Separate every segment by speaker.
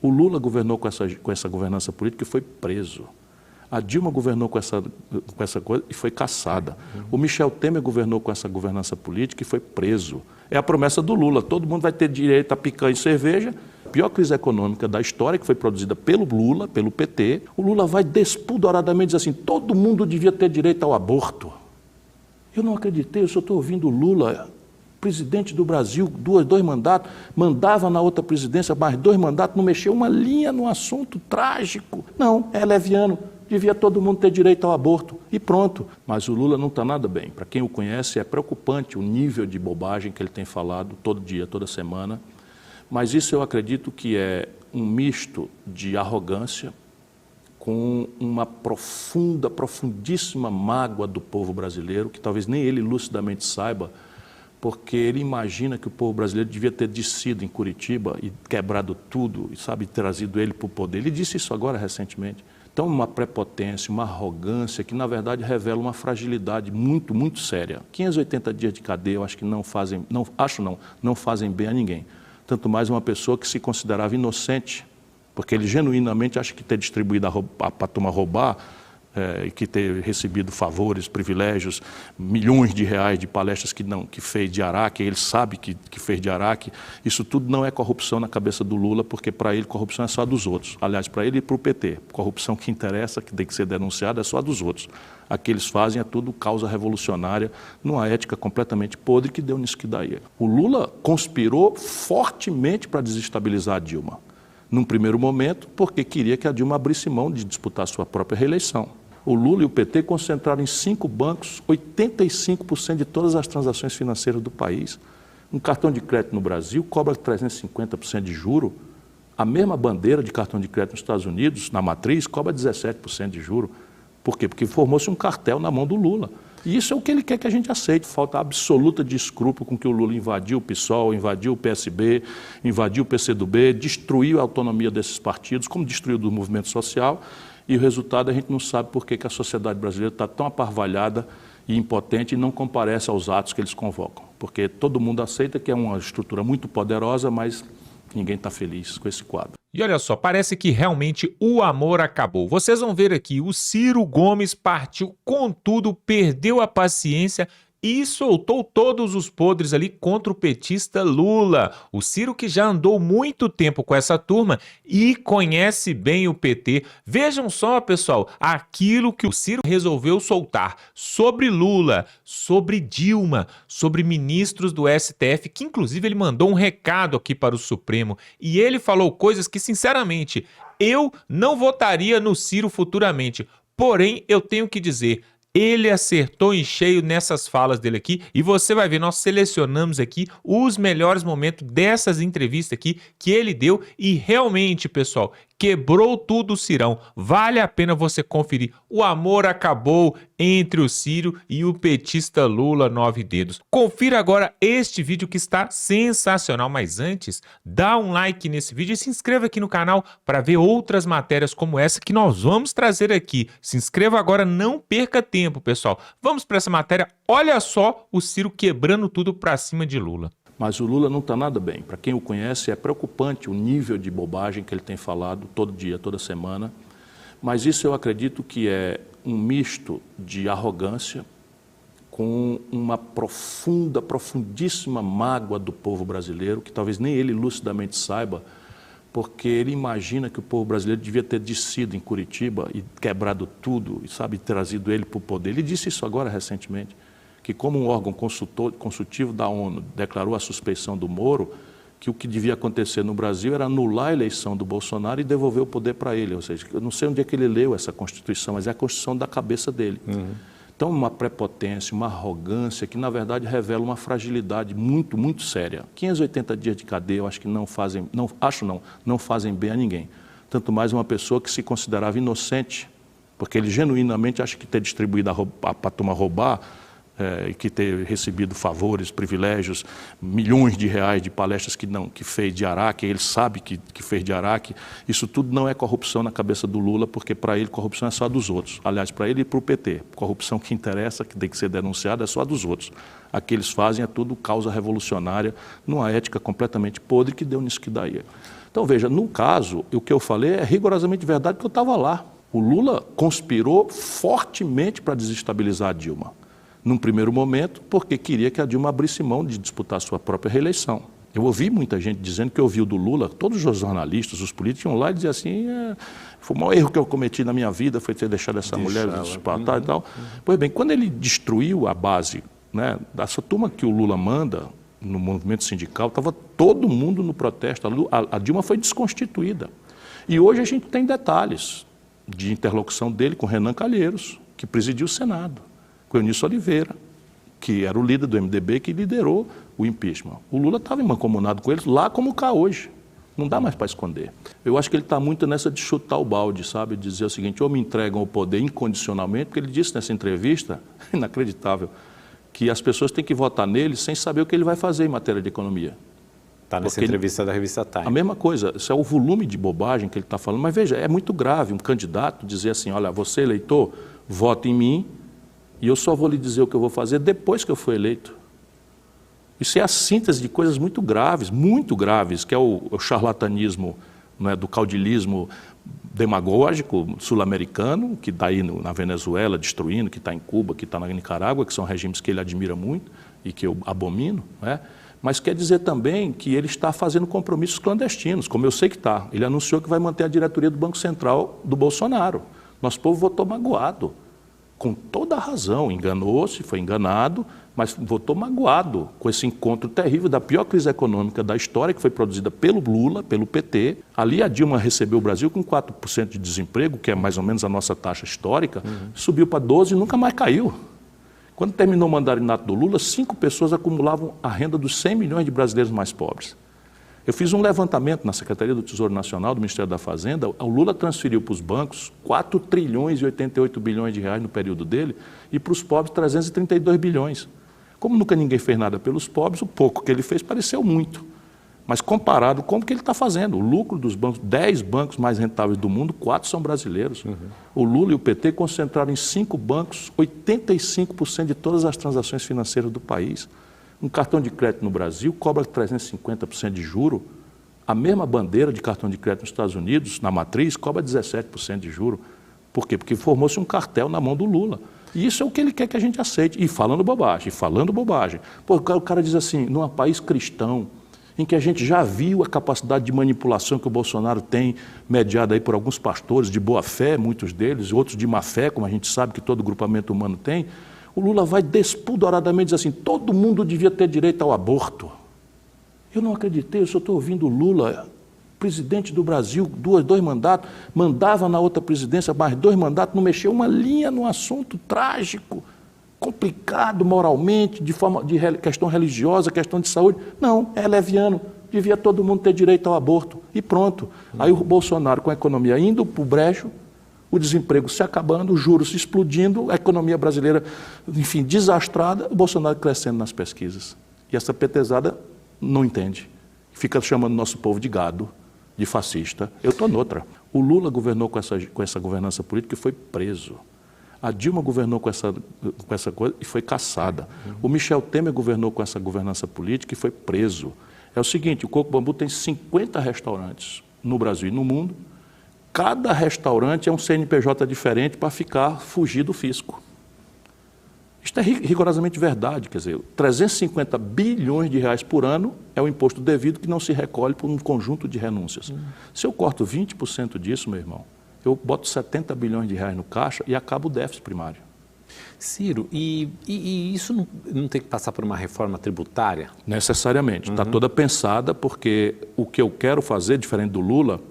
Speaker 1: O Lula governou com essa governança política e foi preso. A Dilma governou com essa coisa e foi caçada. O Michel Temer governou com essa governança política e foi preso. É a promessa do Lula, todo mundo vai ter direito a picanha e cerveja. A pior crise econômica da história, que foi produzida pelo Lula, pelo PT. O Lula vai despudoradamente dizer assim, todo mundo devia ter direito ao aborto. Eu não acreditei, eu só estou ouvindo o Lula, presidente do Brasil, dois mandatos, mandava na outra presidência mais 2 mandatos, não mexeu uma linha no assunto trágico. Não, é leviano. Devia todo mundo ter direito ao aborto e pronto. Mas o Lula não está nada bem. Para quem o conhece, é preocupante o nível de bobagem que ele tem falado todo dia, toda semana. Mas isso eu acredito que é um misto de arrogância com uma profundíssima mágoa do povo brasileiro, que talvez nem ele lucidamente saiba, porque ele imagina que o povo brasileiro devia ter descido em Curitiba e quebrado tudo, e sabe, trazido ele para o poder. Ele disse isso agora recentemente. Então, uma prepotência, uma arrogância que, na verdade, revela uma fragilidade muito, muito séria. 580 dias de cadeia, eu acho que não fazem bem a ninguém. Tanto mais uma pessoa que se considerava inocente, porque ele genuinamente acha que ter distribuído para turma roubar, e que ter recebido favores, privilégios, milhões de reais de palestras que fez de Araque, ele sabe que fez de Araque, isso tudo não é corrupção na cabeça do Lula, porque para ele corrupção é só dos outros. Aliás, para ele e para o PT, corrupção que interessa, que tem que ser denunciada, é só dos outros. A que eles fazem é tudo causa revolucionária, numa ética completamente podre que deu nisso que daí. O Lula conspirou fortemente para desestabilizar a Dilma. Num primeiro momento, porque queria que a Dilma abrisse mão de disputar sua própria reeleição. O Lula e o PT concentraram em 5 bancos 85% de todas as transações financeiras do país. Um cartão de crédito no Brasil cobra 350% de juro. A mesma bandeira de cartão de crédito nos Estados Unidos, na matriz, cobra 17% de juro. Por quê? Porque formou-se um cartel na mão do Lula. E isso é o que ele quer que a gente aceite. Falta absoluta de escrúpulo com que o Lula invadiu o PSOL, invadiu o PSB, invadiu o PCdoB, destruiu a autonomia desses partidos, como destruiu do movimento social. E o resultado a gente não sabe por que a sociedade brasileira está tão aparvalhada e impotente e não comparece aos atos que eles convocam. Porque todo mundo aceita que é uma estrutura muito poderosa, mas ninguém está feliz com esse quadro.
Speaker 2: E olha só, parece que realmente o amor acabou. Vocês vão ver aqui, o Ciro Gomes partiu com tudo, perdeu a paciência e soltou todos os podres ali contra o petista Lula. O Ciro que já andou muito tempo com essa turma e conhece bem o PT. Vejam só, pessoal, aquilo que o Ciro resolveu soltar sobre Lula, sobre Dilma, sobre ministros do STF, que inclusive ele mandou um recado aqui para o Supremo. E ele falou coisas que, sinceramente, eu não votaria no Ciro futuramente. Porém, eu tenho que dizer, ele acertou em cheio nessas falas dele aqui e você vai ver, nós selecionamos aqui os melhores momentos dessas entrevistas aqui que ele deu e realmente, pessoal, quebrou tudo o Cirão. Vale a pena você conferir. O amor acabou entre o Ciro e o petista Lula 9 dedos. Confira agora este vídeo que está sensacional, mas antes, dá um like nesse vídeo e se inscreva aqui no canal para ver outras matérias como essa que nós vamos trazer aqui. Se inscreva agora, não perca tempo, pessoal. Vamos para essa matéria. Olha só o Ciro quebrando tudo para cima de Lula.
Speaker 1: Mas o Lula não está nada bem. Para quem o conhece, é preocupante o nível de bobagem que ele tem falado todo dia, toda semana. Mas isso eu acredito que é um misto de arrogância com uma profundíssima mágoa do povo brasileiro, que talvez nem ele lucidamente saiba, porque ele imagina que o povo brasileiro devia ter descido em Curitiba e quebrado tudo, e sabe, trazido ele para o poder. Ele disse isso agora recentemente, que como um órgão consultivo da ONU declarou a suspeição do Moro, que o que devia acontecer no Brasil era anular a eleição do Bolsonaro e devolver o poder para ele. Ou seja, eu não sei onde é que ele leu essa Constituição, mas é a Constituição da cabeça dele. Então, uma prepotência, uma arrogância que, na verdade, revela uma fragilidade muito, muito séria. 580 dias de cadeia, eu acho que não fazem bem a ninguém. Tanto mais uma pessoa que se considerava inocente, porque ele genuinamente acha que ter distribuído para turma roubar, e que ter recebido favores, privilégios, milhões de reais de palestras que fez de Araque, ele sabe que fez de Araque, isso tudo não é corrupção na cabeça do Lula, porque para ele corrupção é só dos outros. Aliás, para ele e para o PT, corrupção que interessa, que tem que ser denunciada, é só dos outros. A que eles fazem é tudo causa revolucionária, numa ética completamente podre que deu nisso que daí. Então, veja, no caso, o que eu falei é rigorosamente verdade, porque eu estava lá. O Lula conspirou fortemente para desestabilizar a Dilma. Num primeiro momento, porque queria que a Dilma abrisse mão de disputar sua própria reeleição. Eu ouvi muita gente dizendo que ouviu do Lula, todos os jornalistas, os políticos iam lá e diziam assim, foi o maior erro que eu cometi na minha vida, foi ter deixado essa mulher disputar e tal. Pois bem, quando ele destruiu a base, né, dessa turma que o Lula manda no movimento sindical, estava todo mundo no protesto, a Dilma foi desconstituída. E hoje a gente tem detalhes de interlocução dele com Renan Calheiros, que presidiu o Senado, com Eunice Oliveira, que era o líder do MDB, que liderou o impeachment. O Lula estava mancomunado com eles lá como cá hoje. Não dá mais para esconder. Eu acho que ele está muito nessa de chutar o balde, sabe? Dizer o seguinte, ou me entregam o poder incondicionalmente, porque ele disse nessa entrevista, inacreditável, que as pessoas têm que votar nele sem saber o que ele vai fazer em matéria de economia.
Speaker 3: Está nessa entrevista da revista Time.
Speaker 1: A mesma coisa, isso é o volume de bobagem que ele está falando. Mas veja, é muito grave um candidato dizer assim, olha, você eleitor, vota em mim e eu só vou lhe dizer o que eu vou fazer depois que eu for eleito. Isso é a síntese de coisas muito graves, que é o charlatanismo, né, do caudilismo demagógico sul-americano, que está aí na Venezuela destruindo, que está em Cuba, que está na Nicarágua, que são regimes que ele admira muito e que eu abomino, né? Mas quer dizer também que ele está fazendo compromissos clandestinos, como eu sei que está. Ele anunciou que vai manter a diretoria do Banco Central do Bolsonaro. Nosso povo votou magoado, com toda a razão, enganou-se, foi enganado, mas votou magoado com esse encontro terrível da pior crise econômica da história, que foi produzida pelo Lula, pelo PT. Ali a Dilma recebeu o Brasil com 4% de desemprego, que é mais ou menos a nossa taxa histórica, subiu para 12% e nunca mais caiu. Quando terminou o mandarinato do Lula, 5 pessoas acumulavam a renda dos 100 milhões de brasileiros mais pobres. Eu fiz um levantamento na Secretaria do Tesouro Nacional, do Ministério da Fazenda. O Lula transferiu para os bancos 4 trilhões e 88 bilhões de reais no período dele e para os pobres 332 bilhões. Como nunca ninguém fez nada pelos pobres, o pouco que ele fez pareceu muito. Mas comparado com o que ele está fazendo, o lucro dos bancos, 10 bancos mais rentáveis do mundo, 4 são brasileiros. O Lula e o PT concentraram em 5 bancos 85% de todas as transações financeiras do país. Um cartão de crédito no Brasil cobra 350% de juro. A mesma bandeira de cartão de crédito nos Estados Unidos, na matriz, cobra 17% de juro. Por quê? Porque formou-se um cartel na mão do Lula. E isso é o que ele quer que a gente aceite. E falando bobagem, Pô, o cara diz assim, num país cristão, em que a gente já viu a capacidade de manipulação que o Bolsonaro tem, mediada aí por alguns pastores de boa fé, muitos deles, outros de má fé, como a gente sabe que todo grupamento humano tem, o Lula vai despudoradamente dizer assim, todo mundo devia ter direito ao aborto. Eu não acreditei, eu só estou ouvindo o Lula, presidente do Brasil, dois mandatos, mandava na outra presidência mais 2 mandatos, não mexeu uma linha num assunto trágico, complicado moralmente, de questão religiosa, questão de saúde. Não, é leviano, devia todo mundo ter direito ao aborto e pronto. Aí o Bolsonaro com a economia indo para o brejo, o desemprego se acabando, os juros se explodindo, a economia brasileira, enfim, desastrada, o Bolsonaro crescendo nas pesquisas. E essa petezada não entende. Fica chamando nosso povo de gado, de fascista. Eu estou noutra. O Lula governou com essa governança política e foi preso. A Dilma governou com essa coisa e foi caçada. O Michel Temer governou com essa governança política e foi preso. É o seguinte, o Coco Bambu tem 50 restaurantes no Brasil e no mundo. Cada restaurante é um CNPJ diferente para fugir do fisco. Isto é rigorosamente verdade, quer dizer, 350 bilhões de reais por ano é o imposto devido que não se recolhe por um conjunto de renúncias. Se eu corto 20% disso, meu irmão, eu boto 70 bilhões de reais no caixa e acabo o déficit primário.
Speaker 3: Ciro, e isso não tem que passar por uma reforma tributária?
Speaker 1: Necessariamente. Está toda pensada porque o que eu quero fazer, diferente do Lula,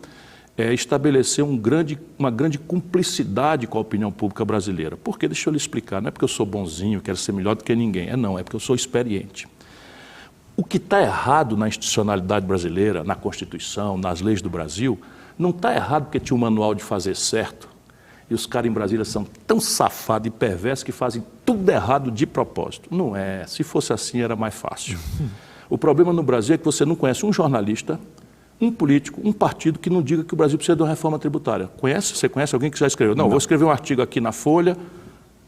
Speaker 1: é estabelecer uma grande cumplicidade com a opinião pública brasileira. Por quê? Deixa eu lhe explicar. Não é porque eu sou bonzinho, quero ser melhor do que ninguém. É porque eu sou experiente. O que está errado na institucionalidade brasileira, na Constituição, nas leis do Brasil, não está errado porque tinha um manual de fazer certo e os caras em Brasília são tão safados e perversos que fazem tudo errado de propósito. Não é. Se fosse assim, era mais fácil. O problema no Brasil é que você não conhece um jornalista, um político, um partido que não diga que o Brasil precisa de uma reforma tributária. Você conhece alguém que já escreveu? Não, vou escrever um artigo aqui na Folha,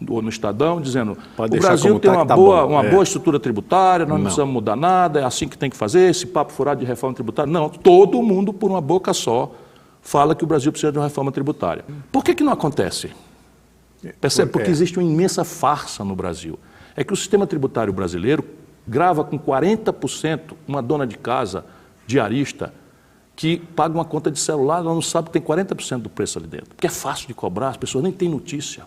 Speaker 1: ou no Estadão, dizendo
Speaker 3: Pode
Speaker 1: o
Speaker 3: deixar
Speaker 1: Brasil
Speaker 3: como
Speaker 1: tem
Speaker 3: tá,
Speaker 1: uma
Speaker 3: que tá
Speaker 1: boa,
Speaker 3: bom.
Speaker 1: uma boa estrutura tributária, nós não
Speaker 3: Não.
Speaker 1: precisamos mudar nada, é assim que tem que fazer, esse papo furado de reforma tributária. Não, todo mundo, por uma boca só, fala que o Brasil precisa de uma reforma tributária. Por que não acontece? Percebe? Porque existe uma imensa farsa no Brasil. É que o sistema tributário brasileiro grava com 40% uma dona de casa diarista que paga uma conta de celular, ela não sabe que tem 40% do preço ali dentro. Porque é fácil de cobrar, as pessoas nem têm notícia.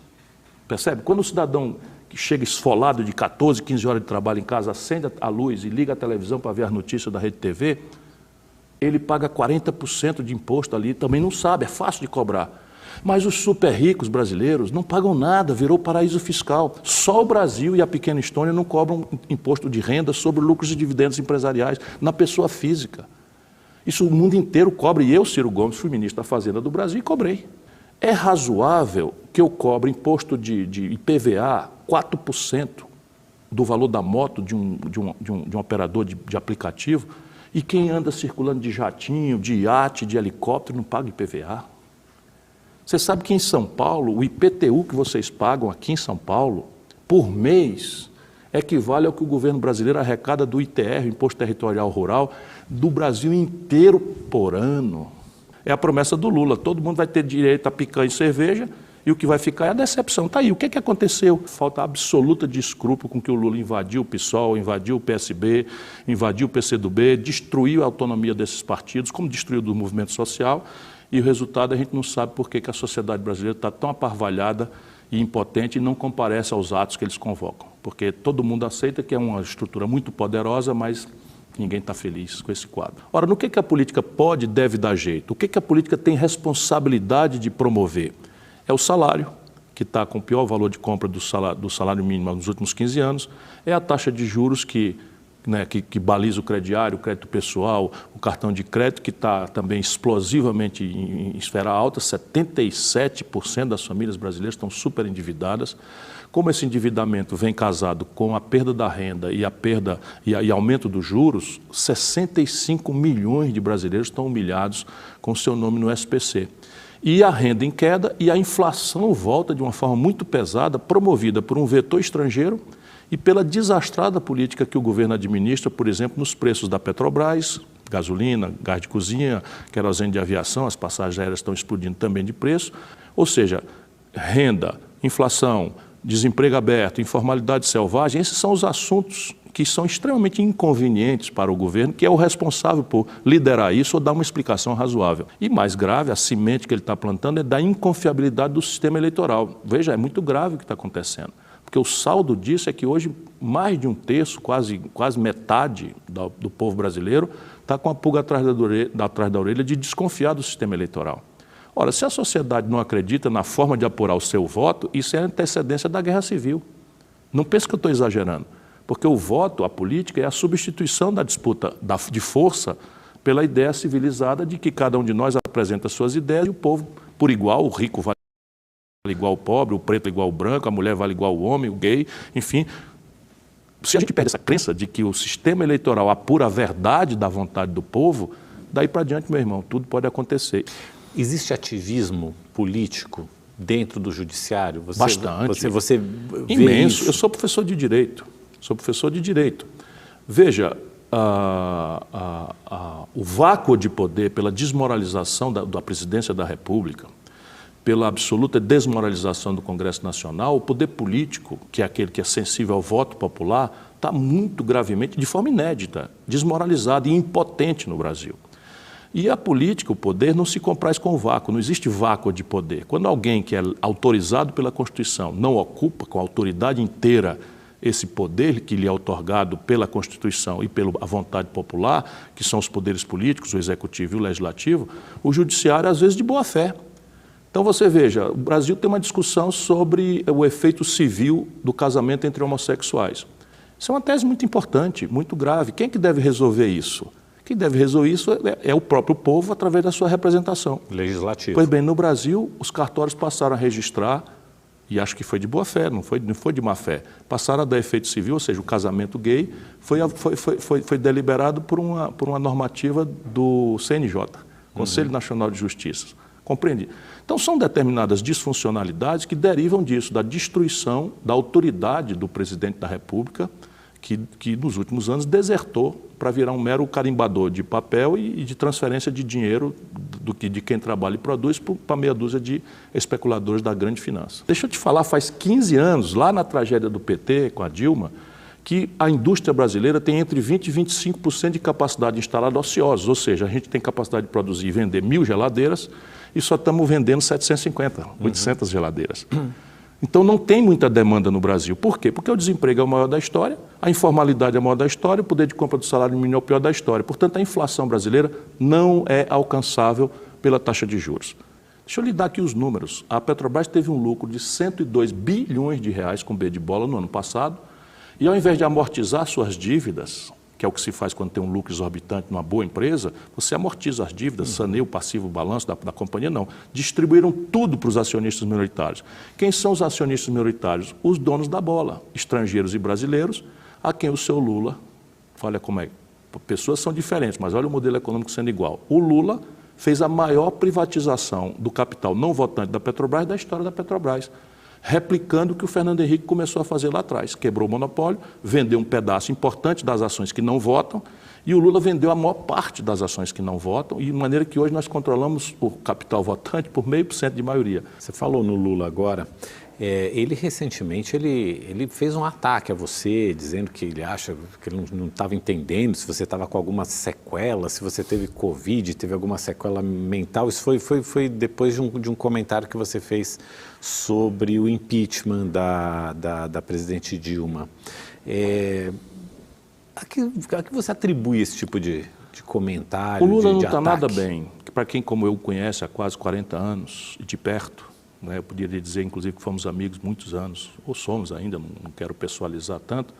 Speaker 1: Percebe? Quando o cidadão que chega esfolado de 14, 15 horas de trabalho em casa, acende a luz e liga a televisão para ver as notícias da Rede TV, ele paga 40% de imposto ali, também não sabe, é fácil de cobrar. Mas os super ricos brasileiros não pagam nada, virou paraíso fiscal. Só o Brasil e a pequena Estônia não cobram imposto de renda sobre lucros e dividendos empresariais na pessoa física. Isso o mundo inteiro cobra, e eu, Ciro Gomes, fui ministro da Fazenda do Brasil e cobrei. É razoável que eu cobre imposto de IPVA 4% do valor da moto de um operador de aplicativo, e quem anda circulando de jatinho, de iate, de helicóptero não paga IPVA? Você sabe que em São Paulo, o IPTU que vocês pagam aqui em São Paulo, por mês, equivale ao que o governo brasileiro arrecada do ITR, Imposto Territorial Rural, do Brasil inteiro por ano. É a promessa do Lula, todo mundo vai ter direito a picanha e cerveja, e o que vai ficar é a decepção. Está aí, o que é que aconteceu? Falta absoluta de escrúpulo com que o Lula invadiu o PSOL, invadiu o PSB, invadiu o PCdoB, destruiu a autonomia desses partidos, como destruiu do movimento social, e o resultado a gente não sabe por que a sociedade brasileira está tão aparvalhada e impotente e não comparece aos atos que eles convocam. Porque todo mundo aceita que é uma estrutura muito poderosa, mas ninguém está feliz com esse quadro. Ora, no que a política pode e deve dar jeito? O que a política tem responsabilidade de promover? É o salário, que está com o pior valor de compra do salário mínimo nos últimos 15 anos, é a taxa de juros que baliza o crediário, o crédito pessoal, o cartão de crédito, que está também explosivamente em esfera alta, 77% das famílias brasileiras estão super endividadas. Como esse endividamento vem casado com a perda da renda e a perda e aumento dos juros, 65 milhões de brasileiros estão humilhados com seu nome no SPC. E a renda em queda e a inflação volta de uma forma muito pesada, promovida por um vetor estrangeiro e pela desastrada política que o governo administra, por exemplo, nos preços da Petrobras, gasolina, gás de cozinha, querosene de aviação, as passagens aéreas estão explodindo também de preço. Ou seja, renda, inflação, desemprego aberto, informalidade selvagem, esses são os assuntos que são extremamente inconvenientes para o governo, que é o responsável por liderar isso ou dar uma explicação razoável. E mais grave, a semente que ele está plantando é da inconfiabilidade do sistema eleitoral. Veja, é muito grave o que está acontecendo. Porque o saldo disso é que hoje mais de um terço, quase metade do povo brasileiro está com a pulga atrás da orelha de desconfiar do sistema eleitoral. Ora, se a sociedade não acredita na forma de apurar o seu voto, isso é antecedência da guerra civil. Não pense que eu estou exagerando, porque o voto, a política, é a substituição da disputa de força pela ideia civilizada de que cada um de nós apresenta suas ideias e o povo, por igual, o rico vale igual ao pobre, o preto igual ao branco, a mulher vale igual ao homem, o gay, enfim. Se a gente perde essa crença de que o sistema eleitoral apura a verdade da vontade do povo, daí para diante, meu irmão, tudo pode acontecer.
Speaker 3: Existe ativismo político dentro do judiciário?
Speaker 1: Bastante.
Speaker 3: Você vê
Speaker 1: imenso.
Speaker 3: isso?
Speaker 1: Eu sou professor de direito. Veja, o vácuo de poder pela desmoralização da presidência da República, pela absoluta desmoralização do Congresso Nacional, o poder político, que é aquele que é sensível ao voto popular, está muito gravemente, de forma inédita, desmoralizado e impotente no Brasil. E a política, o poder, não se compraz com o vácuo, não existe vácuo de poder. Quando alguém que é autorizado pela Constituição não ocupa com a autoridade inteira esse poder que lhe é outorgado pela Constituição e pela vontade popular, que são os poderes políticos, o Executivo e o Legislativo, o Judiciário, às vezes, de boa fé. Então, você veja, o Brasil tem uma discussão sobre o efeito civil do casamento entre homossexuais. Isso é uma tese muito importante, muito grave. Quem é que deve resolver isso? Quem deve resolver isso é o próprio povo através da sua representação.
Speaker 3: Legislativo.
Speaker 1: Pois bem, no Brasil, os cartórios passaram a registrar, e acho que foi de boa fé, não foi de má fé, passaram a dar efeito civil, ou seja, o casamento gay foi deliberado por uma normativa do CNJ, Conselho Nacional de Justiça, Compreende? Então são determinadas disfuncionalidades que derivam disso, da destruição da autoridade do presidente da República, que nos últimos anos desertou para virar um mero carimbador de papel e de transferência de dinheiro de quem trabalha e produz para meia dúzia de especuladores da grande finança. Deixa eu te falar, faz 15 anos, lá na tragédia do PT com a Dilma, que a indústria brasileira tem entre 20% e 25% de capacidade instalada ociosa, ou seja, a gente tem capacidade de produzir e vender 1.000 geladeiras e só estamos vendendo 750, 800 geladeiras. Então não tem muita demanda no Brasil. Por quê? Porque o desemprego é o maior da história, a informalidade é a maior da história, o poder de compra do salário mínimo é o pior da história. Portanto, a inflação brasileira não é alcançável pela taxa de juros. Deixa eu lhe dar aqui os números. A Petrobras teve um lucro de 102 bilhões de reais com B de bola no ano passado, e ao invés de amortizar suas dívidas, que é o que se faz quando tem um lucro exorbitante numa boa empresa, você amortiza as dívidas, saneia o passivo, o balanço da companhia, não. Distribuíram tudo para os acionistas minoritários. Quem são os acionistas minoritários? Os donos da bola, estrangeiros e brasileiros, a quem o seu Lula, olha como é, pessoas são diferentes, mas olha o modelo econômico sendo igual. O Lula fez a maior privatização do capital não votante da Petrobras da história da Petrobras, replicando o que o Fernando Henrique começou a fazer lá atrás. Quebrou o monopólio, vendeu um pedaço importante das ações que não votam, e o Lula vendeu a maior parte das ações que não votam, e de maneira que hoje nós controlamos o capital votante por 0,5% de maioria.
Speaker 3: Você falou no Lula agora. Ele recentemente ele fez um ataque a você, dizendo que ele acha que ele não estava entendendo se você estava com alguma sequela, se você teve Covid, teve alguma sequela mental. Isso foi depois de um comentário que você fez sobre o impeachment da presidente Dilma. A que você atribui esse tipo de comentário?
Speaker 1: O Lula
Speaker 3: de
Speaker 1: não está
Speaker 3: ataque?
Speaker 1: nada bem. Para quem como eu o conhece há quase 40 anos e de perto, eu poderia dizer, inclusive, que fomos amigos muitos anos, ou somos ainda, não quero pessoalizar tanto.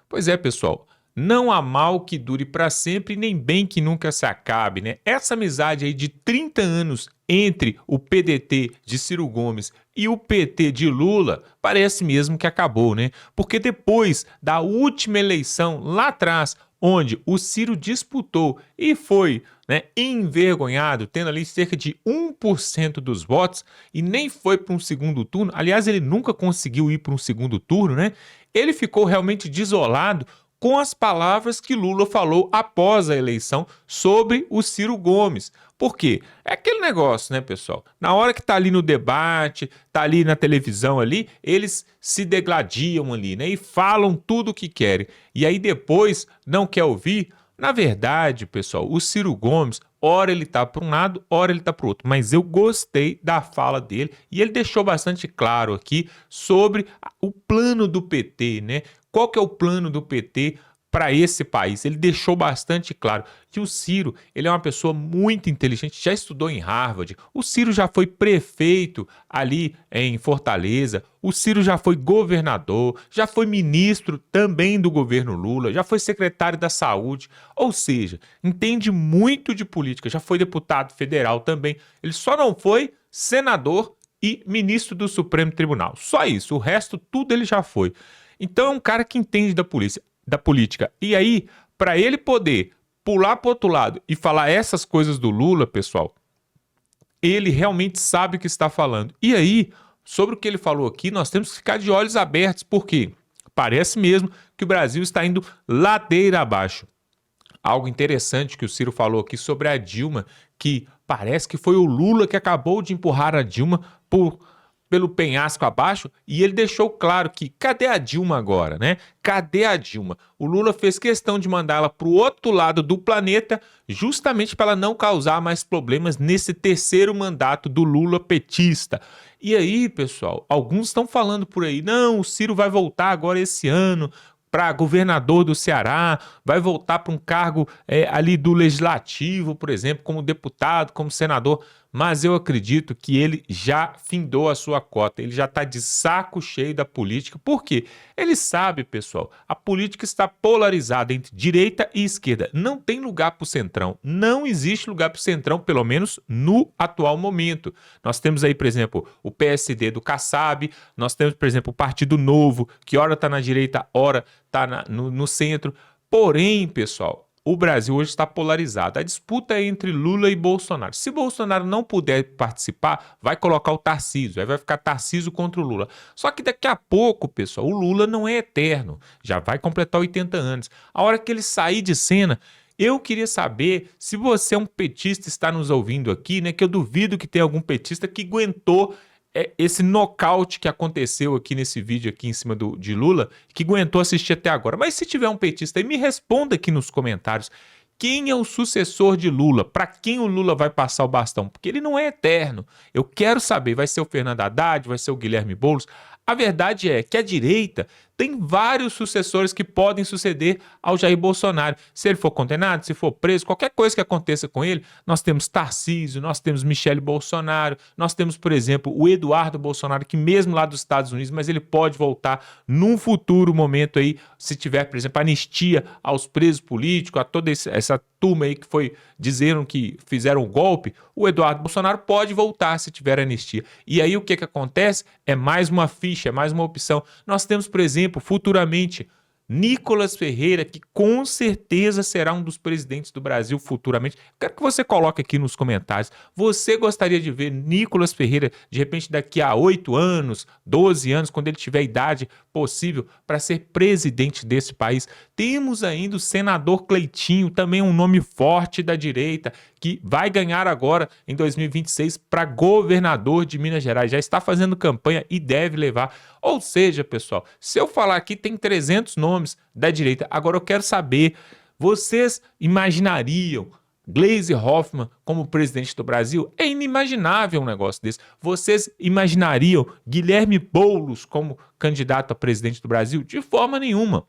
Speaker 2: Pois é, pessoal. Não há mal que dure para sempre, nem bem que nunca se acabe, né? Essa amizade aí de 30 anos entre o PDT de Ciro Gomes e o PT de Lula parece mesmo que acabou, né? Porque depois da última eleição lá atrás, onde o Ciro disputou e foi, né, envergonhado, tendo ali cerca de 1% dos votos e nem foi para um segundo turno. Aliás, ele nunca conseguiu ir para um segundo turno, né? Ele ficou realmente desolado com as palavras que Lula falou após a eleição sobre o Ciro Gomes. Por quê? É aquele negócio, né, pessoal? Na hora que tá ali no debate, tá ali na televisão ali, eles se degladiam ali, né? E falam tudo o que querem. E aí depois não quer ouvir. Na verdade, pessoal, o Ciro Gomes, ora ele tá para um lado, ora ele tá para o outro. Mas eu gostei da fala dele e ele deixou bastante claro aqui sobre o plano do PT, né? Qual que é o plano do PT para esse país? Ele deixou bastante claro que o Ciro, ele é uma pessoa muito inteligente, já estudou em Harvard, o Ciro já foi prefeito ali em Fortaleza, o Ciro já foi governador, já foi ministro também do governo Lula, já foi secretário da Saúde, ou seja, entende muito de política, já foi deputado federal também, ele só não foi senador e ministro do Supremo Tribunal, só isso, o resto tudo ele já foi. Então é um cara que entende da política. E aí, para ele poder pular para o outro lado e falar essas coisas do Lula, pessoal, ele realmente sabe o que está falando. E aí, sobre o que ele falou aqui, nós temos que ficar de olhos abertos, porque parece mesmo que o Brasil está indo ladeira abaixo. Algo interessante que o Ciro falou aqui sobre a Dilma, que parece que foi o Lula que acabou de empurrar a Dilma pelo penhasco abaixo, e ele deixou claro que cadê a Dilma agora, né? Cadê a Dilma? O Lula fez questão de mandá-la para o outro lado do planeta, justamente para ela não causar mais problemas nesse terceiro mandato do Lula petista. E aí, pessoal, alguns estão falando por aí, não, o Ciro vai voltar agora esse ano para governador do Ceará, vai voltar para um cargo ali do legislativo, por exemplo, como deputado, como senador, mas eu acredito que ele já findou a sua cota, ele já está de saco cheio da política. Por quê? Ele sabe, pessoal, a política está polarizada entre direita e esquerda, não tem lugar para o centrão, não existe lugar para o centrão, pelo menos no atual momento. Nós temos aí, por exemplo, o PSD do Kassab, nós temos, por exemplo, o Partido Novo, que ora está na direita, ora está no centro. Porém, pessoal, o Brasil hoje está polarizado. A disputa é entre Lula e Bolsonaro. Se Bolsonaro não puder participar, vai colocar o Tarcísio. Aí vai ficar Tarcísio contra o Lula. Só que daqui a pouco, pessoal, o Lula não é eterno. Já vai completar 80 anos. A hora que ele sair de cena, eu queria saber se você é um petista e está nos ouvindo aqui, né? Que eu duvido que tenha algum petista que aguentou esse nocaute que aconteceu aqui nesse vídeo aqui em cima de Lula, que aguentou assistir até agora. Mas se tiver um petista aí, me responda aqui nos comentários. Quem é o sucessor de Lula? Para quem o Lula vai passar o bastão? Porque ele não é eterno. Eu quero saber, vai ser o Fernando Haddad, vai ser o Guilherme Boulos? A verdade é que a direita tem vários sucessores que podem suceder ao Jair Bolsonaro. Se ele for condenado, se for preso, qualquer coisa que aconteça com ele, nós temos Tarcísio, nós temos Michele Bolsonaro, nós temos, por exemplo, o Eduardo Bolsonaro, que mesmo lá dos Estados Unidos, mas ele pode voltar num futuro momento aí, se tiver, por exemplo, anistia aos presos políticos, a toda essa turma aí que dizeram que fizeram o golpe, o Eduardo Bolsonaro pode voltar se tiver anistia. E aí o que acontece? É mais uma ficha, é mais uma opção. Nós temos, por exemplo, futuramente, Nicolas Ferreira, que com certeza será um dos presidentes do Brasil futuramente. Quero que você coloque aqui nos comentários. Você gostaria de ver Nicolas Ferreira, de repente, daqui a 8 anos, 12 anos, quando ele tiver a idade possível para ser presidente desse país? Temos ainda o senador Cleitinho, também um nome forte da direita, que vai ganhar agora, em 2026, para governador de Minas Gerais. Já está fazendo campanha e deve levar. Ou seja, pessoal, se eu falar aqui, tem 300 nomes da direita. Agora eu quero saber, vocês imaginariam Gleisi Hoffmann como presidente do Brasil? É inimaginável um negócio desse. Vocês imaginariam Guilherme Boulos como candidato a presidente do Brasil? De forma nenhuma.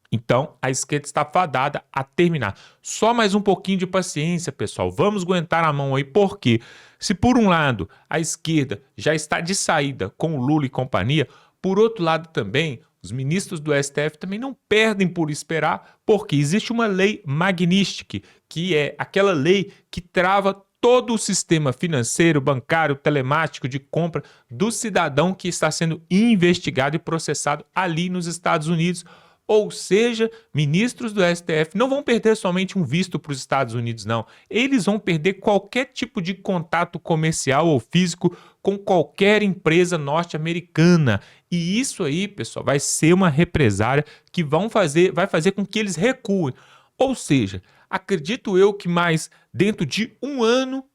Speaker 2: Então, a esquerda está fadada a terminar. Só mais um pouquinho de paciência, pessoal. Vamos aguentar a mão aí, porque se por um lado a esquerda já está de saída com o Lula e companhia, por outro lado também, os ministros do STF também não perdem por esperar, porque existe uma lei Magnitsky, que é aquela lei que trava todo o sistema financeiro, bancário, telemático de compra do cidadão que está sendo investigado e processado ali nos Estados Unidos. Ou seja, ministros do STF não vão perder somente um visto para os Estados Unidos, não. Eles vão perder qualquer tipo de contato comercial ou físico com qualquer empresa norte-americana. E isso aí, pessoal, vai ser uma represália que vai fazer com que eles recuem. Ou seja, acredito eu que mais dentro de um ano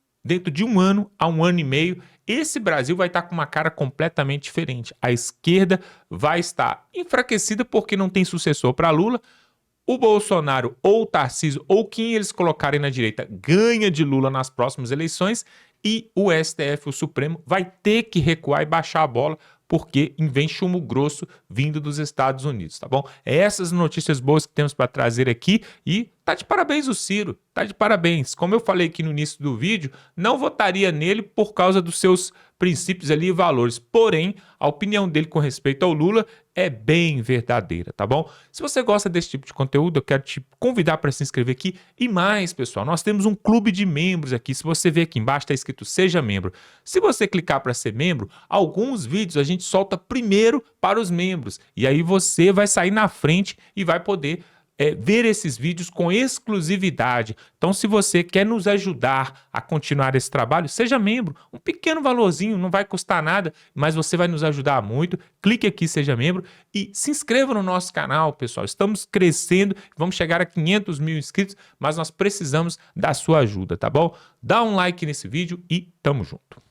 Speaker 2: a um ano e meio, esse Brasil vai estar com uma cara completamente diferente. A esquerda vai estar enfraquecida porque não tem sucessor para Lula. O Bolsonaro ou o Tarcísio ou quem eles colocarem na direita ganha de Lula nas próximas eleições e o STF, o Supremo, vai ter que recuar e baixar a bola porque vem chumbo grosso vindo dos Estados Unidos, tá bom? Essas notícias boas que temos para trazer aqui e tá de parabéns o Ciro, tá de parabéns. Como eu falei aqui no início do vídeo, não votaria nele por causa dos seus princípios ali e valores, porém, a opinião dele com respeito ao Lula é bem verdadeira, tá bom? Se você gosta desse tipo de conteúdo, eu quero te convidar para se inscrever aqui. E mais, pessoal, nós temos um clube de membros aqui. Se você ver aqui embaixo, está escrito Seja Membro. Se você clicar para ser membro, alguns vídeos a gente solta primeiro para os membros. E aí você vai sair na frente e vai poder ver esses vídeos com exclusividade. Então, se você quer nos ajudar a continuar esse trabalho, seja membro. Um pequeno valorzinho, não vai custar nada, mas você vai nos ajudar muito. Clique aqui, seja membro e se inscreva no nosso canal, pessoal. Estamos crescendo, vamos chegar a 500 mil inscritos, mas nós precisamos da sua ajuda, tá bom? Dá um like nesse vídeo e tamo junto.